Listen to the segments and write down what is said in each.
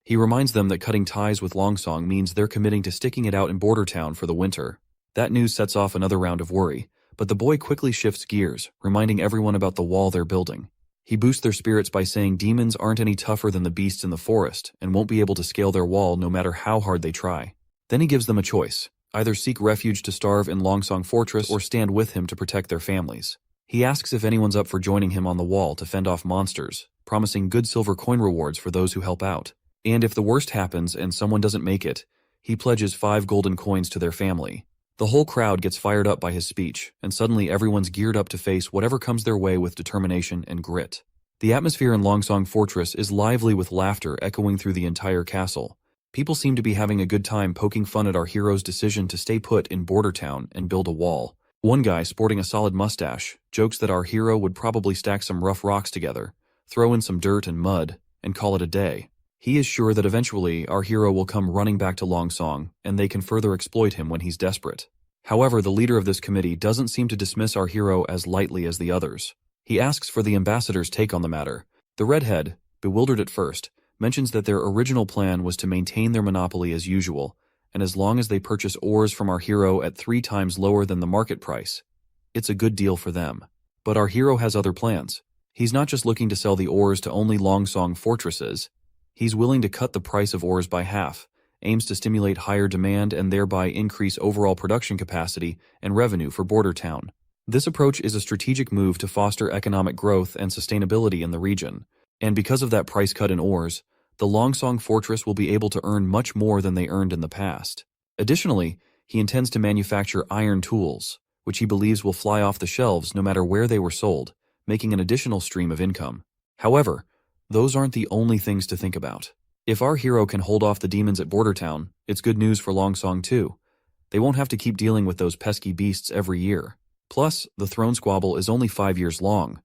He reminds them that cutting ties with Longsong means they're committing to sticking it out in Border Town for the winter. That news sets off another round of worry, but the boy quickly shifts gears, reminding everyone about the wall they're building. He boosts their spirits by saying demons aren't any tougher than the beasts in the forest and won't be able to scale their wall no matter how hard they try. Then he gives them a choice: either seek refuge to starve in Longsong Fortress or stand with him to protect their families. He asks if anyone's up for joining him on the wall to fend off monsters, promising good silver coin rewards for those who help out. And if the worst happens and someone doesn't make it, he pledges 5 golden coins to their family. The whole crowd gets fired up by his speech, and suddenly everyone's geared up to face whatever comes their way with determination and grit. The atmosphere in Longsong Fortress is lively with laughter echoing through the entire castle. People seem to be having a good time poking fun at our hero's decision to stay put in Border Town and build a wall. One guy, sporting a solid mustache, jokes that our hero would probably stack some rough rocks together, throw in some dirt and mud, and call it a day. He is sure that eventually our hero will come running back to Longsong, and they can further exploit him when he's desperate. However, the leader of this committee doesn't seem to dismiss our hero as lightly as the others. He asks for the ambassador's take on the matter. The redhead, bewildered at first, mentions that their original plan was to maintain their monopoly as usual, and as long as they purchase ores from our hero at 3 times lower than the market price, it's a good deal for them. But our hero has other plans. He's not just looking to sell the ores to only Longsong fortresses. He's willing to cut the price of ores by half, aims to stimulate higher demand and thereby increase overall production capacity and revenue for Border Town. This approach is a strategic move to foster economic growth and sustainability in the region, and because of that price cut in ores, the Longsong Fortress will be able to earn much more than they earned in the past. Additionally, he intends to manufacture iron tools, which he believes will fly off the shelves no matter where they were sold, making an additional stream of income. However, those aren't the only things to think about. If our hero can hold off the demons at Border Town, it's good news for Longsong too. They won't have to keep dealing with those pesky beasts every year. Plus, the throne squabble is only 5 years long.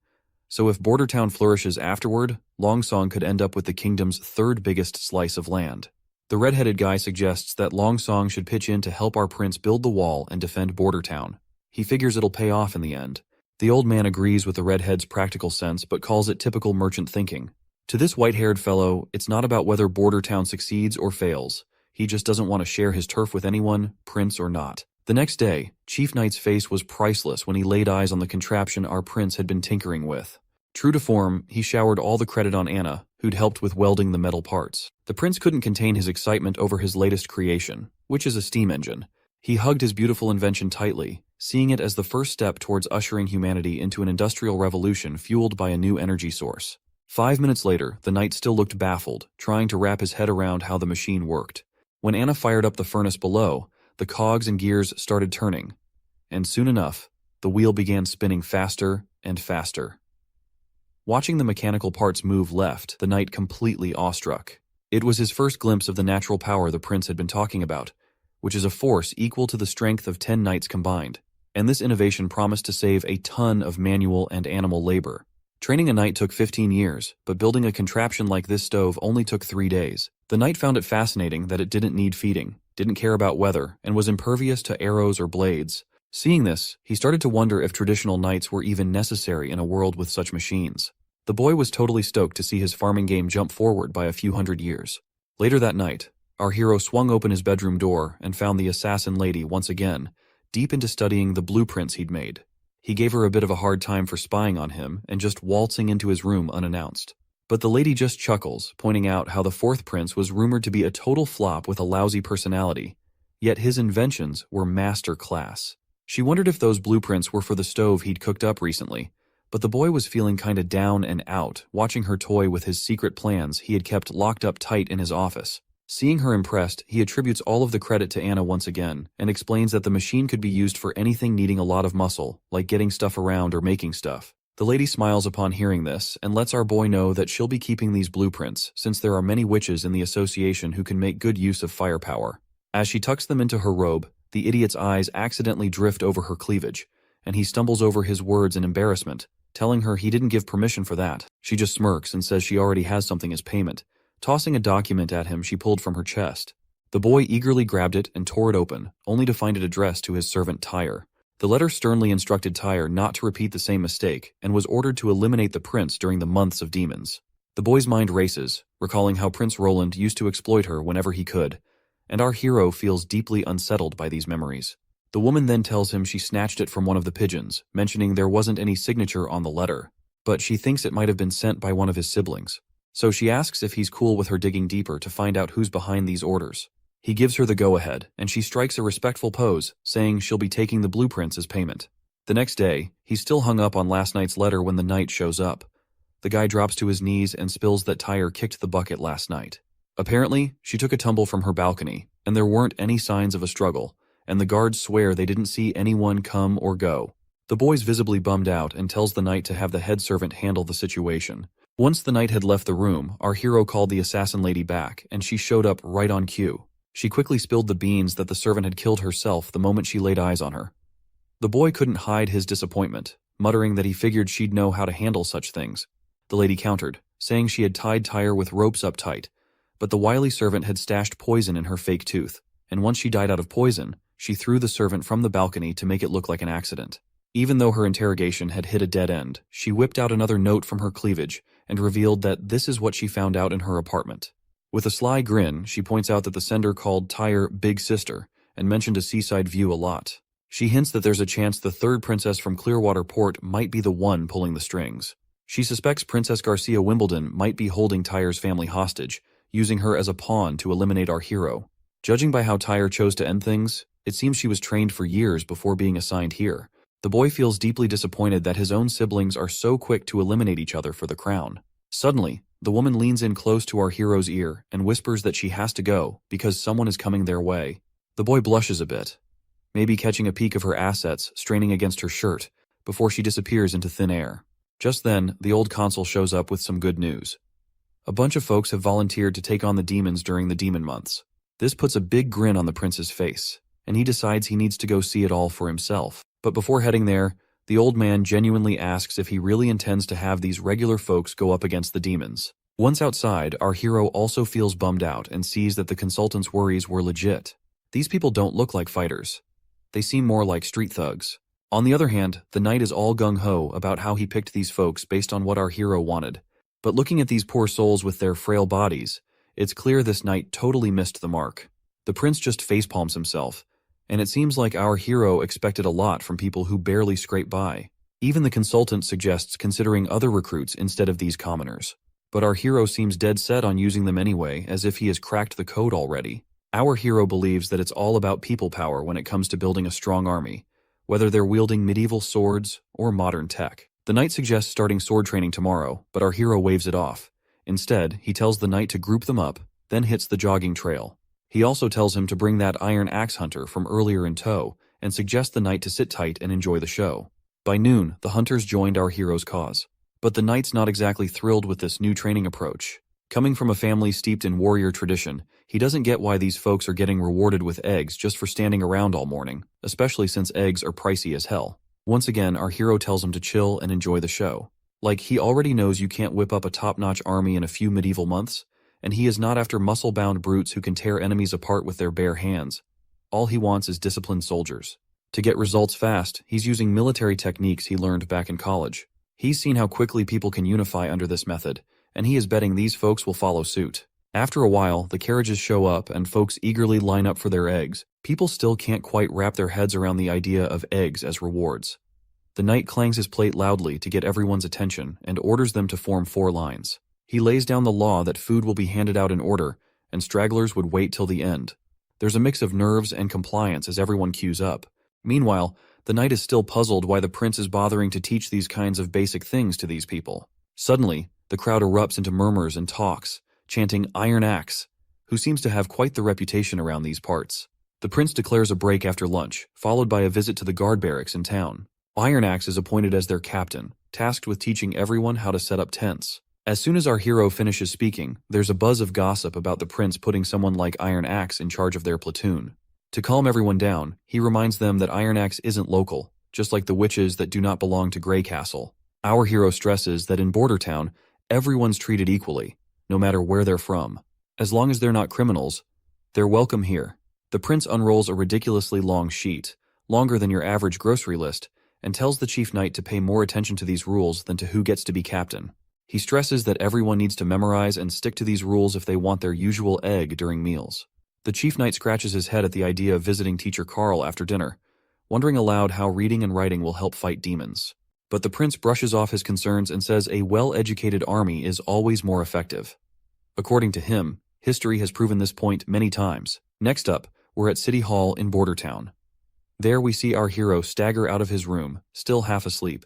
So if Border Town flourishes afterward, Longsong could end up with the kingdom's 3rd biggest slice of land. The red-headed guy suggests that Longsong should pitch in to help our prince build the wall and defend Border Town. He figures it'll pay off in the end. The old man agrees with the redhead's practical sense but calls it typical merchant thinking. To this white-haired fellow, it's not about whether Border Town succeeds or fails. He just doesn't want to share his turf with anyone, prince or not. The next day, Chief Knight's face was priceless when he laid eyes on the contraption our prince had been tinkering with. True to form, he showered all the credit on Anna, who'd helped with welding the metal parts. The prince couldn't contain his excitement over his latest creation, which is a steam engine. He hugged his beautiful invention tightly, seeing it as the first step towards ushering humanity into an industrial revolution fueled by a new energy source. 5 minutes later, the knight still looked baffled, trying to wrap his head around how the machine worked. When Anna fired up the furnace below, the cogs and gears started turning, and soon enough, the wheel began spinning faster and faster. Watching the mechanical parts move left, the knight completely awestruck. It was his first glimpse of the natural power the prince had been talking about, which is a force equal to the strength of 10 knights combined, and this innovation promised to save a ton of manual and animal labor. Training a knight took 15 years, but building a contraption like this stove only took 3 days. The knight found it fascinating that it didn't need feeding, didn't care about weather, and was impervious to arrows or blades. Seeing this, he started to wonder if traditional knights were even necessary in a world with such machines. The boy was totally stoked to see his farming game jump forward by a few hundred years. Later that night, our hero swung open his bedroom door and found the assassin lady once again, deep into studying the blueprints he'd made. He gave her a bit of a hard time for spying on him and just waltzing into his room unannounced. But the lady just chuckles, pointing out how the 4th prince was rumored to be a total flop with a lousy personality, yet his inventions were master class. She wondered if those blueprints were for the stove he'd cooked up recently, but the boy was feeling kinda down and out, watching her toy with his secret plans he had kept locked up tight in his office. Seeing her impressed, he attributes all of the credit to Anna once again, and explains that the machine could be used for anything needing a lot of muscle, like getting stuff around or making stuff. The lady smiles upon hearing this, and lets our boy know that she'll be keeping these blueprints, since there are many witches in the association who can make good use of firepower. As she tucks them into her robe, the idiot's eyes accidentally drift over her cleavage, and he stumbles over his words in embarrassment, telling her he didn't give permission for that. She just smirks and says she already has something as payment, tossing a document at him she pulled from her chest. The boy eagerly grabbed it and tore it open, only to find it addressed to his servant Tyre. The letter sternly instructed Tyre not to repeat the same mistake and was ordered to eliminate the prince during the months of demons. The boy's mind races, recalling how Prince Roland used to exploit her whenever he could, and our hero feels deeply unsettled by these memories. The woman then tells him she snatched it from one of the pigeons, mentioning there wasn't any signature on the letter, but she thinks it might have been sent by one of his siblings. So she asks if he's cool with her digging deeper to find out who's behind these orders. He gives her the go-ahead, and she strikes a respectful pose, saying she'll be taking the blueprints as payment. The next day, he's still hung up on last night's letter when the knight shows up. The guy drops to his knees and spills that Tyre kicked the bucket last night. Apparently, she took a tumble from her balcony, and there weren't any signs of a struggle, and the guards swear they didn't see anyone come or go. The boy's visibly bummed out and tells the knight to have the head servant handle the situation. Once the knight had left the room, our hero called the assassin lady back, and she showed up right on cue. She quickly spilled the beans that the servant had killed herself the moment she laid eyes on her. The boy couldn't hide his disappointment, muttering that he figured she'd know how to handle such things. The lady countered, saying she had tied Tyre with ropes up tight, but the wily servant had stashed poison in her fake tooth, and once she died out of poison, she threw the servant from the balcony to make it look like an accident. Even though her interrogation had hit a dead end, she whipped out another note from her cleavage and revealed that this is what she found out in her apartment. With a sly grin, she points out that the sender called Tyre Big Sister and mentioned a seaside view a lot. She hints that there's a chance the third princess from Clearwater Port might be the one pulling the strings. She suspects Princess Garcia Wimbledon might be holding Tyre's family hostage, using her as a pawn to eliminate our hero. Judging by how Tyre chose to end things, it seems she was trained for years before being assigned here. The boy feels deeply disappointed that his own siblings are so quick to eliminate each other for the crown. Suddenly, the woman leans in close to our hero's ear and whispers that she has to go because someone is coming their way. The boy blushes a bit, maybe catching a peek of her assets straining against her shirt before she disappears into thin air. Just then, the old consul shows up with some good news. A bunch of folks have volunteered to take on the demons during the demon months. This puts a big grin on the prince's face, and he decides he needs to go see it all for himself. But before heading there, the old man genuinely asks if he really intends to have these regular folks go up against the demons. Once outside, our hero also feels bummed out and sees that the consultant's worries were legit. These people don't look like fighters. They seem more like street thugs. On the other hand, the knight is all gung-ho about how he picked these folks based on what our hero wanted. But looking at these poor souls with their frail bodies, it's clear this knight totally missed the mark. The prince just facepalms himself, and it seems like our hero expected a lot from people who barely scrape by. Even the consultant suggests considering other recruits instead of these commoners. But our hero seems dead set on using them anyway, as if he has cracked the code already. Our hero believes that it's all about people power when it comes to building a strong army, whether they're wielding medieval swords or modern tech. The knight suggests starting sword training tomorrow, but our hero waves it off. Instead, he tells the knight to group them up, then hits the jogging trail. He also tells him to bring that iron axe hunter from earlier in tow, and suggests the knight to sit tight and enjoy the show. By noon, the hunters joined our hero's cause. But the knight's not exactly thrilled with this new training approach. Coming from a family steeped in warrior tradition, he doesn't get why these folks are getting rewarded with eggs just for standing around all morning, especially since eggs are pricey as hell. Once again, our hero tells him to chill and enjoy the show. Like, he already knows you can't whip up a top-notch army in a few medieval months, and he is not after muscle-bound brutes who can tear enemies apart with their bare hands. All he wants is disciplined soldiers. To get results fast, he's using military techniques he learned back in college. He's seen how quickly people can unify under this method, and he is betting these folks will follow suit. After a while, the carriages show up and folks eagerly line up for their eggs. People still can't quite wrap their heads around the idea of eggs as rewards. The knight clangs his plate loudly to get everyone's attention and orders them to form 4 lines. He lays down the law that food will be handed out in order, and stragglers would wait till the end. There's a mix of nerves and compliance as everyone queues up. Meanwhile, the knight is still puzzled why the prince is bothering to teach these kinds of basic things to these people. Suddenly, the crowd erupts into murmurs and talks, chanting Iron Axe, who seems to have quite the reputation around these parts. The prince declares a break after lunch, followed by a visit to the guard barracks in town. Iron Axe is appointed as their captain, tasked with teaching everyone how to set up tents. As soon as our hero finishes speaking, there's a buzz of gossip about the prince putting someone like Iron Axe in charge of their platoon. To calm everyone down, he reminds them that Iron Axe isn't local, just like the witches that do not belong to Grey Castle. Our hero stresses that in Border Town, everyone's treated equally, no matter where they're from. As long as they're not criminals, they're welcome here. The prince unrolls a ridiculously long sheet, longer than your average grocery list, and tells the chief knight to pay more attention to these rules than to who gets to be captain. He stresses that everyone needs to memorize and stick to these rules if they want their usual egg during meals. The chief knight scratches his head at the idea of visiting Teacher Carl after dinner, wondering aloud how reading and writing will help fight demons. But the prince brushes off his concerns and says a well-educated army is always more effective. According to him, history has proven this point many times. Next up, we're at City Hall in Bordertown. There we see our hero stagger out of his room, still half asleep.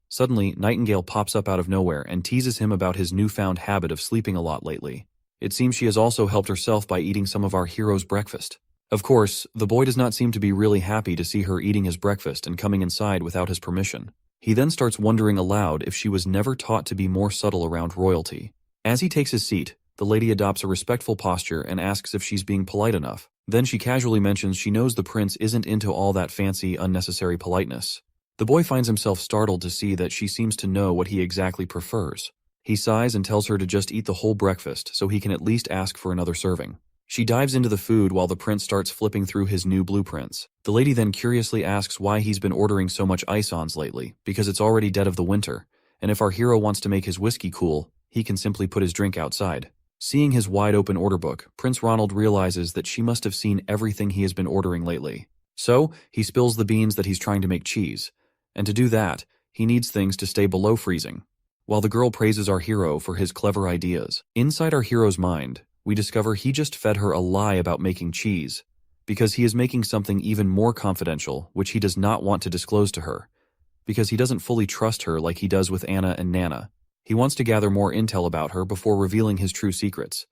Suddenly, Nightingale pops up out of nowhere and teases him about his newfound habit of sleeping a lot lately. It seems she has also helped herself by eating some of our hero's breakfast. Of course, the boy does not seem to be really happy to see her eating his breakfast and coming inside without his permission. He then starts wondering aloud if she was never taught to be more subtle around royalty. As he takes his seat, the lady adopts a respectful posture and asks if she's being polite enough. Then she casually mentions she knows the prince isn't into all that fancy, unnecessary politeness. The boy finds himself startled to see that she seems to know what he exactly prefers. He sighs and tells her to just eat the whole breakfast so he can at least ask for another serving. She dives into the food while the prince starts flipping through his new blueprints. The lady then curiously asks why he's been ordering so much ice-ons lately, because it's already dead of the winter, and if our hero wants to make his whiskey cool, he can simply put his drink outside. Seeing his wide-open order book, Prince Ronald realizes that she must have seen everything he has been ordering lately. So, he spills the beans that he's trying to make cheese, and to do that, he needs things to stay below freezing. While the girl praises our hero for his clever ideas, inside our hero's mind, we discover he just fed her a lie about making cheese, because he is making something even more confidential which he does not want to disclose to her, because he doesn't fully trust her like he does with Anna and Nana. He wants to gather more intel about her before revealing his true secrets.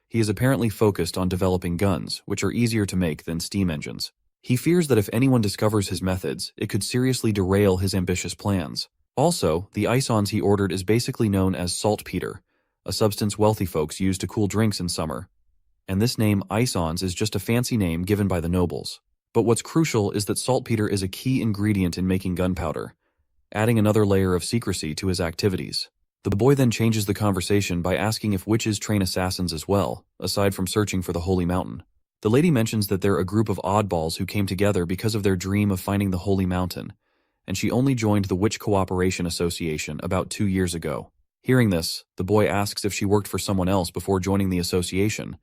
He is apparently focused on developing guns, which are easier to make than steam engines. He fears that if anyone discovers his methods, it could seriously derail his ambitious plans. Also, the ice-ons he ordered is basically known as saltpeter, a substance wealthy folks use to cool drinks in summer. And this name, ice-ons, is just a fancy name given by the nobles. But what's crucial is that saltpeter is a key ingredient in making gunpowder, adding another layer of secrecy to his activities. The boy then changes the conversation by asking if witches train assassins as well, aside from searching for the Holy Mountain. The lady mentions that they're a group of oddballs who came together because of their dream of finding the Holy Mountain, and she only joined the Witch Cooperation Association about 2 years ago. Hearing this, the boy asks if she worked for someone else before joining the association,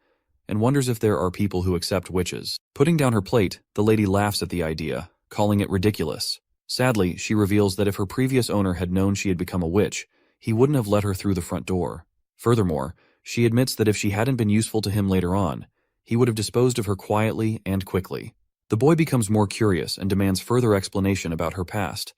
and wonders if there are people who accept witches. Putting down her plate, the lady laughs at the idea, calling it ridiculous. Sadly, she reveals that if her previous owner had known she had become a witch, he wouldn't have let her through the front door. Furthermore, she admits that if she hadn't been useful to him later on, he would have disposed of her quietly and quickly. The boy becomes more curious and demands further explanation about her past,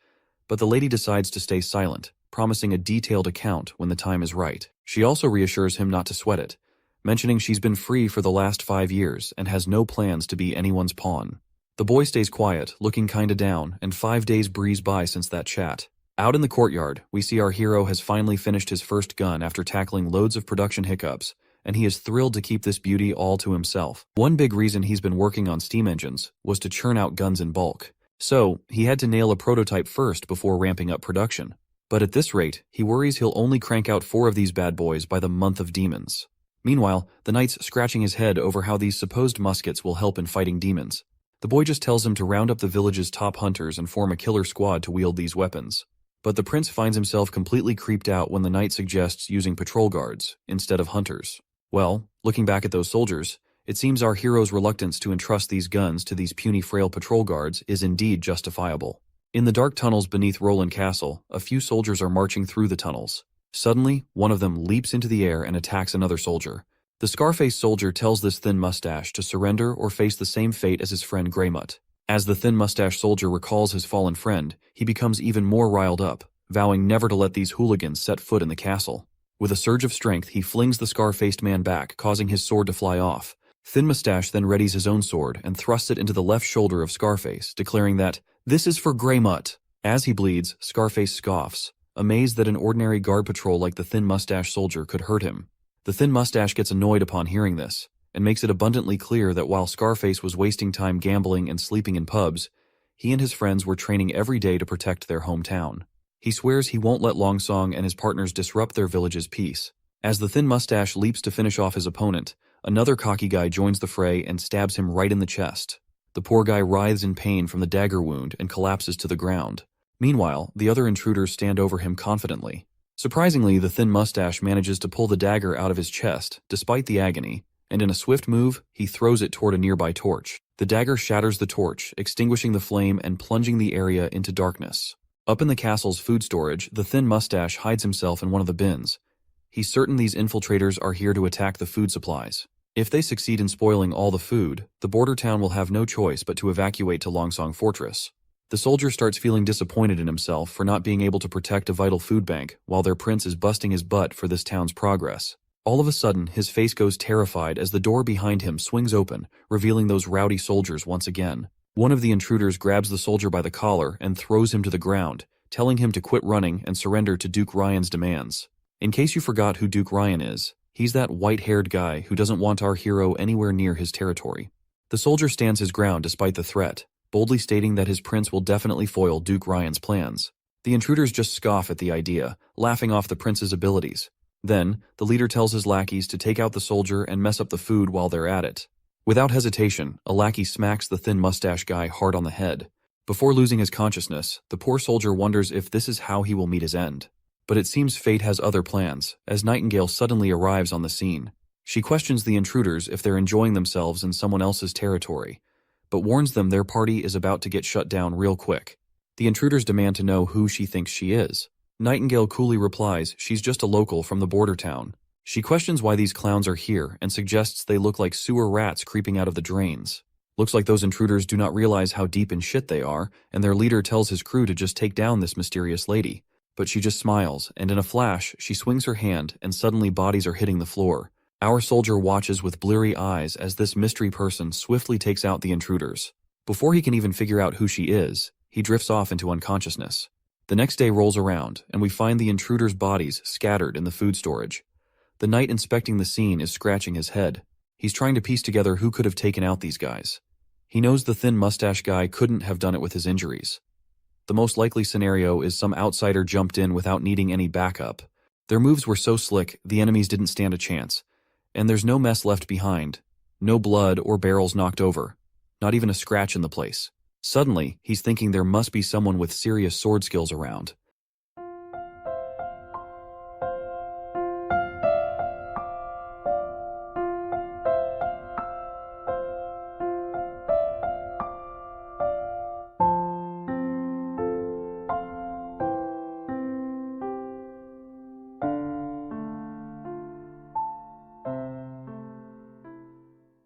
but the lady decides to stay silent, promising a detailed account when the time is right. She also reassures him not to sweat it, mentioning she's been free for the last 5 years and has no plans to be anyone's pawn. The boy stays quiet, looking kinda down, and 5 days breeze by since that chat. Out in the courtyard, we see our hero has finally finished his first gun after tackling loads of production hiccups, and he is thrilled to keep this beauty all to himself. One big reason he's been working on steam engines was to churn out guns in bulk. So, he had to nail a prototype first before ramping up production. But at this rate, he worries he'll only crank out 4 of these bad boys by the month of demons. Meanwhile, the knight's scratching his head over how these supposed muskets will help in fighting demons. The boy just tells him to round up the village's top hunters and form a killer squad to wield these weapons. But the prince finds himself completely creeped out when the knight suggests using patrol guards instead of hunters. Well, looking back at those soldiers, it seems our hero's reluctance to entrust these guns to these puny frail patrol guards is indeed justifiable. In the dark tunnels beneath Roland Castle, a few soldiers are marching through the tunnels. Suddenly, one of them leaps into the air and attacks another soldier. The scar-faced soldier tells this thin mustache to surrender or face the same fate as his friend Greymut. As the thin mustache soldier recalls his fallen friend, he becomes even more riled up, vowing never to let these hooligans set foot in the castle. With a surge of strength, he flings the scar-faced man back, causing his sword to fly off. Thin Mustache then readies his own sword and thrusts it into the left shoulder of Scarface, declaring that, "This is for Greymut." As he bleeds, Scarface scoffs, amazed that an ordinary guard patrol like the Thin Mustache soldier could hurt him. The Thin Mustache gets annoyed upon hearing this, and makes it abundantly clear that while Scarface was wasting time gambling and sleeping in pubs, he and his friends were training every day to protect their hometown. He swears he won't let Longsong and his partners disrupt their village's peace. As the Thin Mustache leaps to finish off his opponent, another cocky guy joins the fray and stabs him right in the chest. The poor guy writhes in pain from the dagger wound and collapses to the ground. Meanwhile, the other intruders stand over him confidently. Surprisingly, the thin mustache manages to pull the dagger out of his chest, despite the agony, and in a swift move, he throws it toward a nearby torch. The dagger shatters the torch, extinguishing the flame and plunging the area into darkness. Up in the castle's food storage, the thin mustache hides himself in one of the bins. He's certain these infiltrators are here to attack the food supplies. If they succeed in spoiling all the food, the border town will have no choice but to evacuate to Longsong Fortress. The soldier starts feeling disappointed in himself for not being able to protect a vital food bank while their prince is busting his butt for this town's progress. All of a sudden, his face goes terrified as the door behind him swings open, revealing those rowdy soldiers once again. One of the intruders grabs the soldier by the collar and throws him to the ground, telling him to quit running and surrender to Duke Ryan's demands. In case you forgot who Duke Ryan is, he's that white-haired guy who doesn't want our hero anywhere near his territory. The soldier stands his ground despite the threat, boldly stating that his prince will definitely foil Duke Ryan's plans. The intruders just scoff at the idea, laughing off the prince's abilities. Then, the leader tells his lackeys to take out the soldier and mess up the food while they're at it. Without hesitation, a lackey smacks the thin mustache guy hard on the head. Before losing his consciousness, the poor soldier wonders if this is how he will meet his end. But it seems fate has other plans, as Nightingale suddenly arrives on the scene. She questions the intruders if they're enjoying themselves in someone else's territory, but warns them their party is about to get shut down real quick. The intruders demand to know who she thinks she is. Nightingale coolly replies she's just a local from the border town. She questions why these clowns are here and suggests they look like sewer rats creeping out of the drains. Looks like those intruders do not realize how deep in shit they are, and their leader tells his crew to just take down this mysterious lady. But she just smiles, and in a flash, she swings her hand, and suddenly bodies are hitting the floor. Our soldier watches with bleary eyes as this mystery person swiftly takes out the intruders. Before he can even figure out who she is, he drifts off into unconsciousness. The next day rolls around, and we find the intruders' bodies scattered in the food storage. The knight inspecting the scene is scratching his head. He's trying to piece together who could have taken out these guys. He knows the thin mustache guy couldn't have done it with his injuries. The most likely scenario is some outsider jumped in without needing any backup. Their moves were so slick, the enemies didn't stand a chance. And there's no mess left behind. No blood or barrels knocked over. Not even a scratch in the place. Suddenly, he's thinking there must be someone with serious sword skills around.